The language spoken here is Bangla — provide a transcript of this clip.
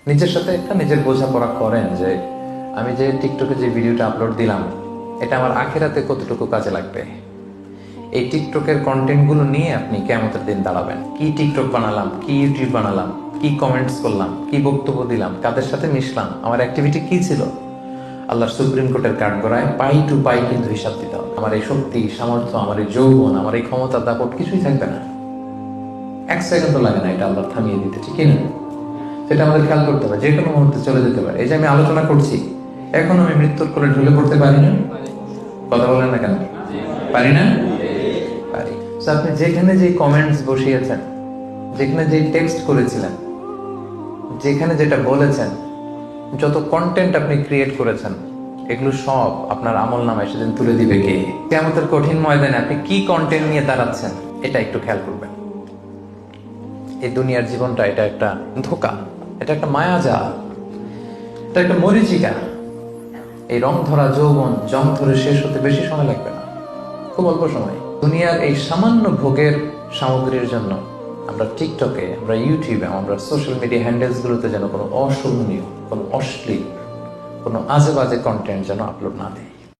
নিজের সাথে একটা নিজের বোঝাপড়া করেন যে আমি যে টিকটকে যে ভিডিওটা আপলোড দিলাম এটা আমার আখিরাতে কতটুকু কাজে লাগবে। এই টিকটকের কন্টেন্টগুলো নিয়ে আপনি কিয়ামতের দিন দাঁড়াবেন। কি টিকটক বানালাম, কি ইউটিউব বানালাম, কি কমেন্টস করলাম, কি বক্তব্য দিলাম, কাদের সাথে মিশলাম, আমার অ্যাক্টিভিটি কি ছিল। আল্লাহর সুপ্রিম কোর্টের কাঠগড়ায় পাই টু পাই কিন্তু হিসাব দিতে হবে। আমার এই শক্তি, সামর্থ্য, আমার এই যৌবন, আমার এই ক্ষমতা, দাপট কিছুই থাকবে না। এক সেকেন্ডও লাগে না এটা আল্লাহ থামিয়ে দিতে, ঠিক না? সেটা আমাদের খেয়াল করতে হবে, যে কোনো মুহূর্তে চলে যেতে পারে। এই যে আমি আলোচনা করছি, এখন আমি মৃত্যুর কোলে ঢুলে পড়তে পারি না? কথা বলেন না কেন? পারি না? পারি। So, আপনি যেখানে যে কমেন্টস বসিয়েছেন, যেখানে যে টেক্সট করেছিলেন, যেখানে যেটা বলেছেন, যত কন্টেন্ট আপনি ক্রিয়েট করেছেন, এগুলো সব আপনার আমল নামায় সেদিন তুলে দিবে কে? কিয়ামতের কঠিন ময়দানে আপনি কি কন্টেন্ট নিয়ে দাঁড়াচ্ছেন এটা একটু খেয়াল করবেন। এই দুনিয়ার জীবনটা এটা একটা ধোঁকা, এটা একটা মায়াজাল, এটা একটা মরিচিকা। এই রং ধরা যৌবন জং ধরে শেষ হতে বেশি সময় লাগবে না, খুব অল্প সময়। দুনিয়ার এই সামান্য ভোগের সামগ্রীর জন্য আমরা টিকটকে, আমরা ইউটিউবে, আমরা সোশ্যাল মিডিয়া হ্যান্ডেলস গুলোতে যেন কোনো অশোভনীয়, কোনো অশ্লীল, কোনো আজে বাজে কন্টেন্ট যেন আপলোড না দিই।